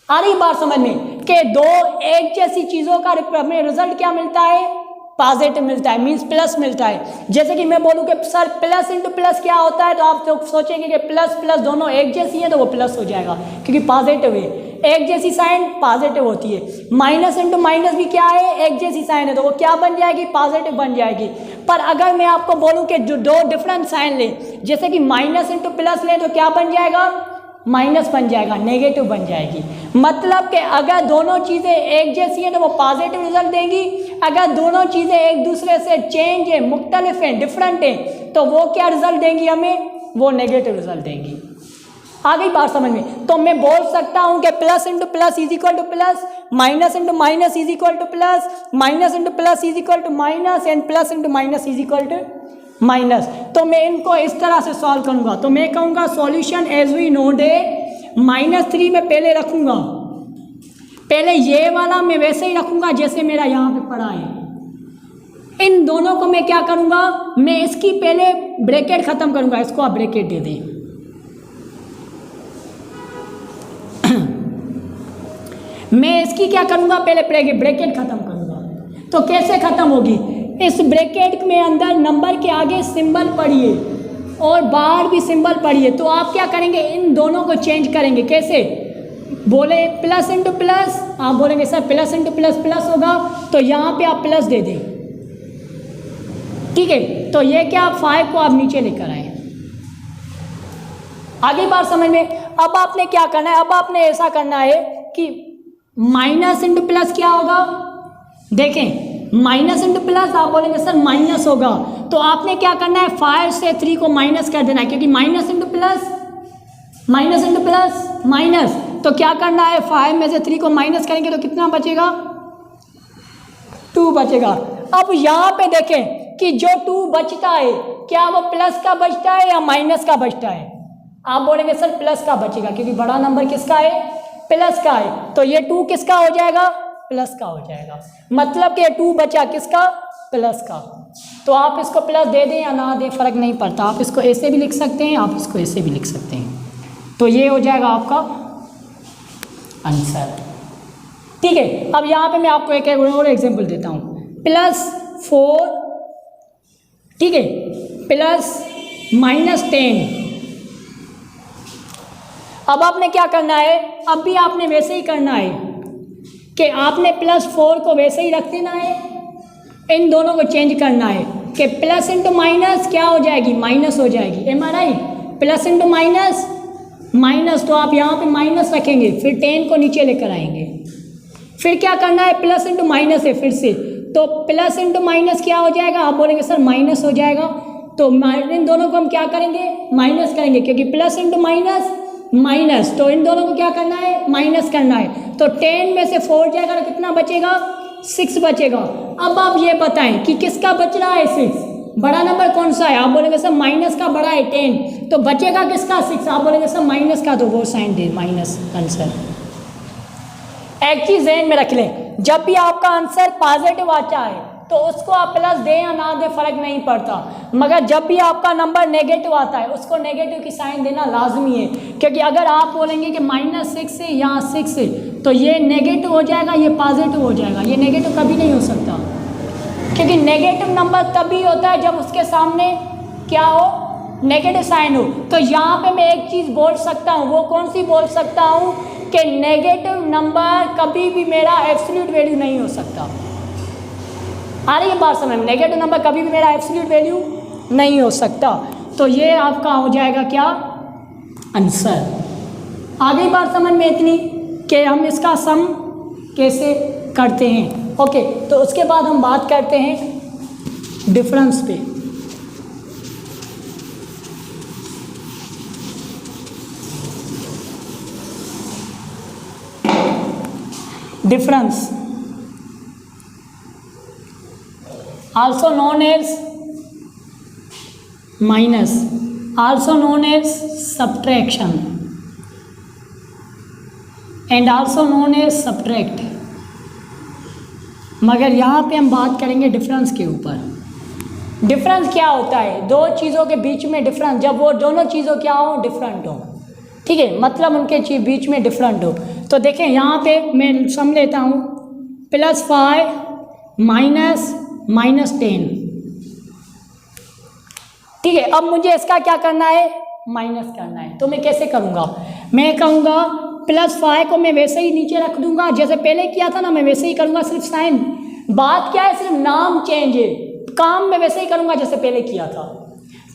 आ रही बात समझ में कि दो एक जैसी चीज़ों का हमें रिजल्ट क्या मिलता है, पॉजिटिव मिलता है, मींस प्लस मिलता है। जैसे कि मैं बोलूँ कि सर प्लस इंटू प्लस क्या होता है, तो आप तो सोचेंगे कि प्लस प्लस दोनों एक जैसी है तो वो प्लस हो जाएगा क्योंकि पॉजिटिव है, एक जैसी साइन पॉजिटिव होती है। माइनस इंटू माइनस भी क्या है, एक जैसी साइन है तो वो क्या बन जाएगी, पॉजिटिव बन जाएगी। पर अगर मैं आपको बोलूँ कि जो दो डिफरेंट साइन लें, जैसे कि माइनस इंटू प्लस लें, तो क्या बन जाएगा, माइनस बन जाएगा, नेगेटिव बन जाएगी। मतलब कि अगर दोनों चीज़ें एक जैसी हैं तो वो पॉजिटिव रिजल्ट देंगी, अगर दोनों चीज़ें एक दूसरे से चेंज है, मुख्तलिफ हैं, डिफरेंट हैं, तो वो क्या रिजल्ट देंगी हमें, वो नेगेटिव रिजल्ट देंगी। आ गई बात समझ में। तो मैं बोल सकता हूँ कि plus into plus is equal to plus, minus into minus is equal to plus, minus into plus is equal to minus, and plus into minus is equal to minus. तो मैं इनको इस तरह से सॉल्व करूंगा। तो मैं कहूँगा सॉल्यूशन एज वी नोड है, -3 में पहले रखूँगा, पहले ये वाला मैं वैसे ही रखूँगा जैसे मेरा यहाँ पे पड़ा है। इन दोनों को मैं क्या करूँगा, मैं इसकी पहले ब्रैकेट ख़त्म करूँगा, इसको आप ब्रैकेट दे दें। मैं इसकी क्या करूँगा, पहले ब्रैकेट ख़त्म करूँगा। तो कैसे ख़त्म होगी, इस ब्रैकेट में अंदर नंबर के आगे सिंबल पढ़िए और बाहर भी सिंबल पढ़िए। तो आप क्या करेंगे, इन दोनों को चेंज करेंगे। कैसे, बोले प्लस इंटू प्लस, आप बोलेंगे sir plus into plus plus होगा, तो यहाँ पे आप प्लस दे दें, ठीक है। तो ये क्या, 5 को आप नीचे लेकर आए। आगे बात समझ में। अब आपने क्या करना है, अब आपने ऐसा करना है कि माइनस इंटू प्लस क्या होगा, देखें माइनस इंटू प्लस, आप बोलेंगे सर माइनस होगा, तो आपने क्या करना है, 5 से 3 को माइनस कर देना है, क्योंकि माइनस इंटू प्लस माइनस, तो क्या करना है, 5 में से 3 को माइनस करेंगे तो कितना बचेगा, 2 बचेगा। अब यहाँ पे देखें कि जो 2 बचता है, क्या वो प्लस का बचता है या माइनस का बचता है। आप बोलेंगे सर प्लस का बचेगा, क्योंकि बड़ा नंबर किसका है, प्लस का है, तो ये 2 किसका हो जाएगा, प्लस का हो जाएगा। मतलब कि 2 बचा किसका, प्लस का। तो आप इसको प्लस दे दें या ना दें फ़र्क नहीं पड़ता, आप इसको ऐसे भी लिख सकते हैं, आप इसको ऐसे भी लिख सकते हैं। तो ये हो जाएगा आपका आंसर, ठीक है। अब यहाँ पे मैं आपको एक और एग्जांपल देता हूँ, +4, ठीक है, प्लस -10। अब आपने क्या करना है, अब भी आपने वैसे ही करना है कि आपने +4 को वैसे ही रख देना है, इन दोनों को चेंज करना है कि प्लस इंटू माइनस क्या हो जाएगी, माइनस हो जाएगी। M R I, plus into minus, तो आप यहाँ पे माइनस रखेंगे, फिर 10 को नीचे लेकर आएंगे, फिर क्या करना है, प्लस इंटू माइनस है फिर से, तो प्लस इंटू माइनस क्या हो जाएगा, आप बोलेंगे सर माइनस हो जाएगा, तो इन दोनों को हम क्या करेंगे, माइनस करेंगे, क्योंकि प्लस इंटू माइनस, तो इन दोनों को क्या करना है, माइनस करना है। तो 10 में से 4 जाएगा तो कितना बचेगा, 6 बचेगा। अब आप ये बताएं कि किसका बच रहा है 6, बड़ा नंबर कौन सा है, आप बोलेंगे सर माइनस का बड़ा है 10, तो बचेगा किसका 6, आप बोलेंगे सर माइनस का, तो वो साइन दे माइनस आंसर। एक चीज़ ध्यान में रख लें, जब भी आपका आंसर पॉजिटिव आता है तो उसको आप प्लस दें या ना दें फ़र्क नहीं पड़ता, मगर जब भी आपका नंबर नेगेटिव आता है उसको नेगेटिव की साइन देना लाजमी है, क्योंकि अगर आप बोलेंगे कि -6 है यहाँ 6 है तो ये नेगेटिव हो जाएगा, ये पॉजिटिव हो जाएगा, ये नेगेटिव कभी नहीं हो सकता, क्योंकि नेगेटिव नंबर तभी होता है जब उसके सामने क्या हो, नेगेटिव साइन हो। तो यहाँ पे मैं एक चीज़ बोल सकता हूँ, वो कौन सी बोल सकता हूँ कि नेगेटिव नंबर कभी भी मेरा एब्सोल्यूट वैल्यू नहीं हो सकता। आ रही है बात समझ में, नेगेटिव नंबर कभी भी मेरा एब्सोल्यूट वैल्यू नहीं हो सकता। तो ये आपका हो जाएगा क्या, आंसर। आगे बात समझ में इतनी कि हम इसका सम कैसे करते हैं। ओके, तो उसके बाद हम बात करते हैं डिफरेंस पे। Difference also known as minus, also known as subtraction and also known as subtract। मगर यहाँ पे हम बात करेंगे डिफरेंस के ऊपर। डिफरेंस क्या होता है? दो चीज़ों के बीच में डिफरेंस, जब वो दोनों चीज़ों क्या हो, डिफरेंट हो, ठीक है, मतलब उनके बीच में डिफरेंट हो। तो देखें यहाँ पे मैं सम लेता हूँ, +5 माइनस 10, ठीक है। अब मुझे इसका क्या करना है? माइनस करना है। तो मैं कैसे करूँगा? मैं कहूँगा +5 को मैं वैसे ही नीचे रख दूंगा जैसे पहले किया था ना, मैं वैसे ही करूँगा, सिर्फ साइन, बात क्या है, सिर्फ नाम चेंज है, काम मैं वैसे ही करूँगा जैसे पहले किया था,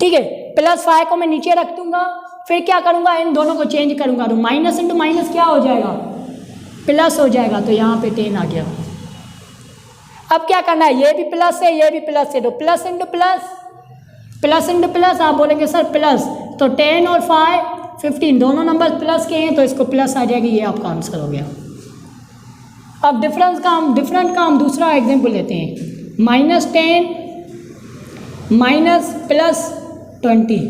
ठीक है। +5 को मैं नीचे रख दूंगा, फिर क्या करूँगा, इन दोनों को चेंज करूँगा, तो माइनस इंटू माइनस क्या हो जाएगा? प्लस हो जाएगा। तो यहाँ पे 10 आ गया। अब क्या करना है? ये भी प्लस है, ये भी प्लस है, तो plus into plus, plus into plus. आप बोलेंगे सर प्लस, तो 10 और 5 15, दोनों नंबर प्लस के हैं तो इसको प्लस आ जाएगी। ये आपका आंसर हो गया। अब डिफरेंट का हम दूसरा एग्जाम्पल लेते हैं, -10 माइनस +20।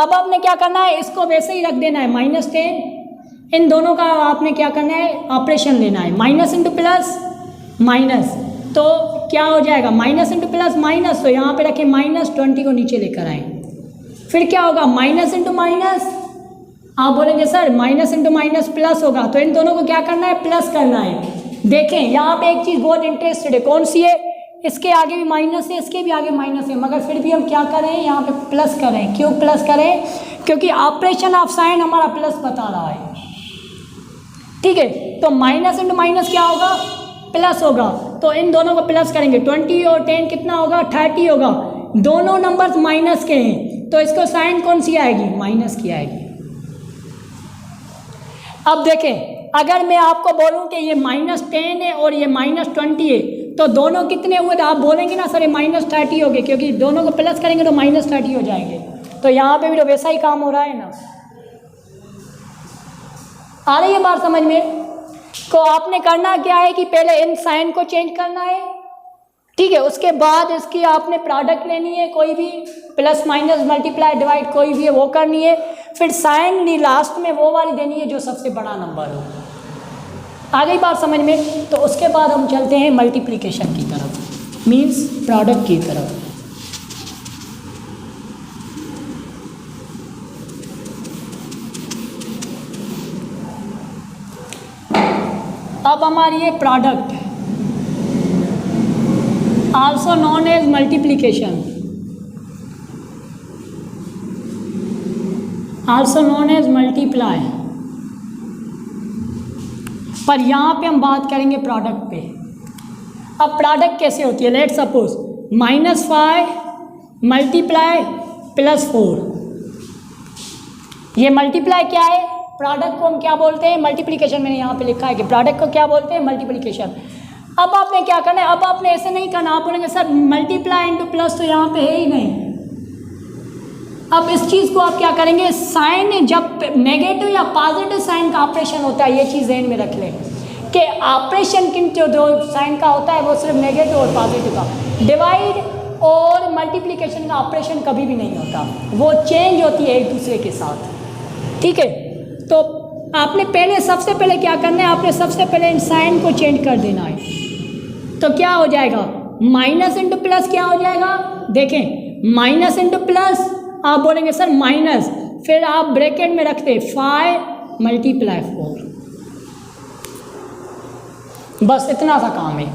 अब आपने क्या करना है? इसको वैसे ही रख देना है, -10, इन दोनों का आपने क्या करना है? ऑपरेशन लेना है, माइनस इंटू प्लस माइनस, तो क्या हो जाएगा? माइनस इंटू प्लस माइनस, तो यहाँ पे रखें -20 को नीचे लेकर आए, फिर क्या होगा? Minus into minus. आप बोलेंगे sir minus into minus plus होगा, तो इन दोनों को क्या करना है? प्लस करना है। देखें यहाँ पे एक चीज़ बहुत इंटरेस्टेड है, कौन सी है? इसके आगे भी माइनस है, इसके भी आगे माइनस है, मगर फिर भी हम क्या करें? यहाँ पे प्लस करें। क्यों प्लस करें? क्योंकि ऑपरेशन ऑफ साइन हमारा प्लस बता रहा है, ठीक है। तो माइनस इंटू माइनस क्या होगा? प्लस होगा। तो इन दोनों को प्लस करेंगे, 20 और 10 कितना होगा? 30 होगा। दोनों नंबर्स माइनस के हैं, तो इसको साइन कौन सी आएगी? माइनस की आएगी। अब देखें, अगर मैं आपको बोलूं कि ये -10 है और ये -20 है, तो दोनों कितने हुए? तो आप बोलेंगे ना सर ये -30 हो गए, क्योंकि दोनों को प्लस करेंगे तो -30 हो जाएंगे। तो यहाँ पे भी तो वैसा ही काम हो रहा है ना। आ रही है बात समझ में? तो आपने करना क्या है कि पहले इन साइन को चेंज करना है, ठीक है, उसके बाद इसकी आपने प्रोडक्ट लेनी है, कोई भी प्लस माइनस मल्टीप्लाई डिवाइड कोई भी है वो करनी है, फिर साइन ली लास्ट में वो वाली देनी है जो सबसे बड़ा नंबर हो। आ गई बात समझ में? तो उसके बाद हम चलते हैं मल्टीप्लिकेशन की तरफ, मीन्स प्रोडक्ट की तरफ। अब हमारी ये product also known as multiplication, also known as multiply, पर यहाँ पे हम बात करेंगे प्रोडक्ट पे। अब प्रोडक्ट कैसे होती है? लेट सपोज -5 मल्टीप्लाई +4, ये मल्टीप्लाई क्या है? प्रोडक्ट को हम क्या बोलते हैं? मल्टीप्लिकेशन। मैंने यहाँ पे लिखा है कि प्रोडक्ट को क्या बोलते हैं? मल्टीप्लिकेशन। अब आपने क्या करना है? अब आपने ऐसे नहीं करना, आप बोलेंगे सर मल्टीप्लाई इंटू प्लस तो यहाँ पे है ही नहीं। अब इस चीज़ को आप क्या करेंगे? साइन जब नेगेटिव या पॉजिटिव साइन का ऑपरेशन होता है, ये चीज़ ध्यान में रख लें कि ऑपरेशन किन जो दो साइन का होता है वो सिर्फ नेगेटिव और पॉजिटिव का। डिवाइड और मल्टीप्लिकेशन का ऑपरेशन कभी भी नहीं होता, वो चेंज होती है एक दूसरे के साथ, ठीक है। तो आपने पहले सबसे पहले क्या करना है? आपने सबसे पहले इन साइन को चेंज कर देना है। तो क्या हो जाएगा? माइनस इंटू प्लस क्या हो जाएगा? देखें, माइनस इंटू प्लस, आप बोलेंगे सर माइनस, फिर आप ब्रैकेट में रखते 5 मल्टीप्लाई 4, बस इतना सा काम है।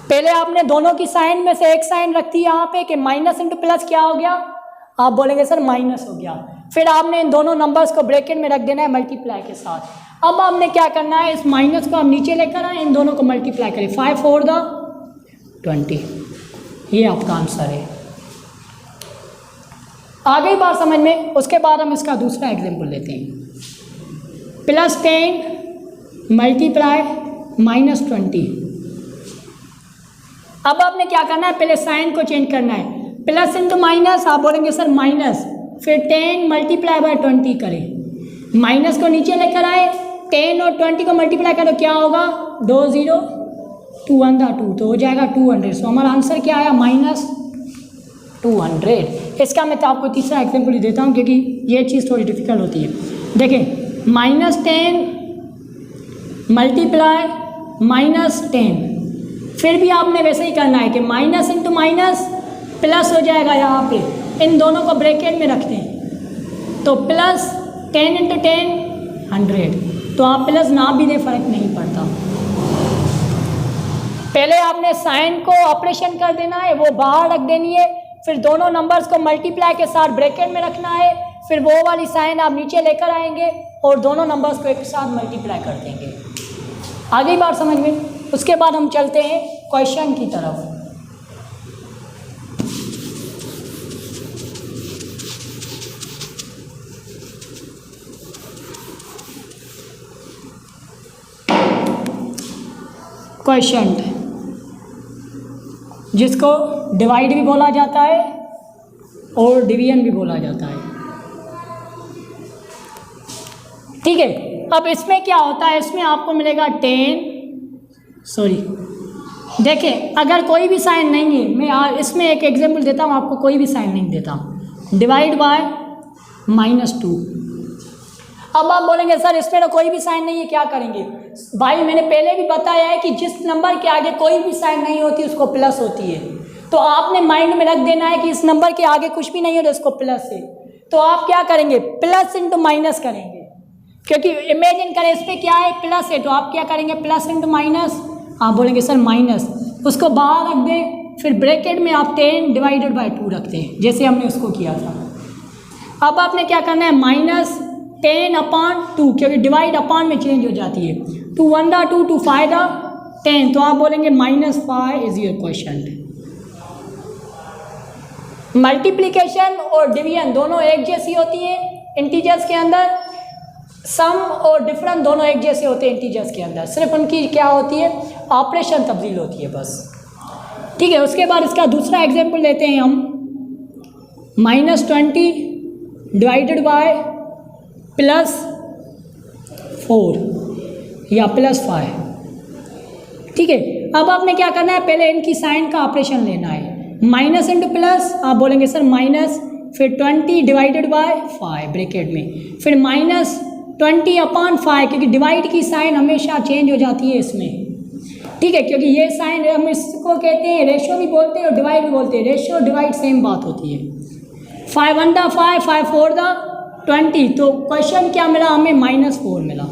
पहले आपने दोनों की साइन में से एक साइन रख दी यहाँ पे कि माइनस इंटू प्लस क्या हो गया? आप बोलेंगे सर माइनस हो गया। फिर आपने इन दोनों नंबर्स को ब्रैकेट में रख देना है मल्टीप्लाई के साथ। अब आपने क्या करना है? इस माइनस को आप नीचे लेकर आए, इन दोनों को मल्टीप्लाई करें, 5 4 20, ये आपका आंसर है। आ गई बात समझ में? उसके बाद हम इसका दूसरा एग्जाम्पल लेते हैं, +10 मल्टीप्लाई -20। अब आपने क्या करना है? पहले साइन को चेंज करना है, प्लस इंटू माइनस, आप बोलेंगे सर माइनस, फिर 10 मल्टीप्लाई बाय 20 करें, माइनस को नीचे लेकर आए, 10 और 20 को मल्टीप्लाई करो, क्या होगा? 2 0 2 1 2 तो हो जाएगा 200। सो हमारा आंसर क्या आया -200। इसका मैं तो आपको तीसरा एग्जाम्पल ही देता हूँ क्योंकि ये चीज़ थोड़ी डिफिकल्ट होती है। देखें -10 मल्टीप्लाई -10, फिर भी आपने वैसे ही करना है कि माइनस इंटू माइनस प्लस हो जाएगा। यहाँ पे इन दोनों को ब्रैकेट में रखते हैं तो प्लस 10 इंटू 10 100। तो आप प्लस ना भी दें फ़र्क नहीं पड़ता। पहले आपने साइन को ऑपरेशन कर देना है, वो बाहर रख देनी है, फिर दोनों नंबर्स को मल्टीप्लाई के साथ ब्रैकेट में रखना है, फिर वो वाली साइन आप नीचे लेकर आएंगे और दोनों नंबर्स को एक साथ मल्टीप्लाई कर देंगे। आगे बात समझ में। उसके बाद हम चलते हैं क्वेश्चन की तरफ। क्वेश्चन जिसको डिवाइड भी बोला जाता है और डिवीजन भी बोला जाता है, ठीक है। अब इसमें क्या होता है, इसमें आपको मिलेगा 10, देखें अगर कोई भी साइन नहीं है, मैं इसमें एक एग्जांपल देता हूँ आपको, कोई भी साइन नहीं देता, डिवाइड बाय -2। अब आप बोलेंगे सर इसमें तो कोई भी साइन नहीं है, क्या करेंगे? भाई मैंने पहले भी बताया है कि जिस नंबर के आगे कोई भी साइन नहीं होती उसको प्लस होती है। तो आपने माइंड में रख देना है कि इस नंबर के आगे कुछ भी नहीं होता इसको प्लस है। तो आप क्या करेंगे, प्लस इंटू माइनस करेंगे, क्योंकि इमेजिन करें इस पर क्या है, प्लस है, तो आप क्या करेंगे, प्लस इंटू माइनस। आप बोलेंगे सर माइनस, उसको बाहर रख दें, फिर ब्रैकेट में आप 10 डिवाइडेड बाय 2 रखते हैं जैसे हमने उसको किया था। अब आपने क्या करना है, -10/2, क्योंकि डिवाइड अपान में चेंज हो जाती है। 2 1 2 2 5 10, तो आप बोलेंगे -5 इज योर क्वेश्चन। मल्टीप्लिकेशन और डिवीजन दोनों एक जैसी होती है इंटीजर्स के अंदर, सम और डिफरेंस दोनों एक जैसे होते हैं इंटीजर्स के अंदर, सिर्फ उनकी क्या होती है, ऑपरेशन तब्दील होती है बस, ठीक है। उसके बाद इसका दूसरा एग्जांपल लेते हैं हम, -20 डिवाइडेड बाय +4 या +5, ठीक है। अब आपने क्या करना है, पहले इनकी साइन का ऑपरेशन लेना है, माइनस इंटू प्लस, आप बोलेंगे सर माइनस, फिर 20 डिवाइडेड बाय 5 ब्रैकेट में, फिर -20/5, क्योंकि डिवाइड की साइन हमेशा चेंज हो जाती है इसमें, ठीक है, क्योंकि ये साइन हम इसको कहते हैं रेशो भी बोलते हैं और डिवाइड भी बोलते हैं। रेशो डिवाइड सेम बात होती है। 5 1 5 5 4 20, तो क्वेश्चन क्या मिला हमें, -4 मिला।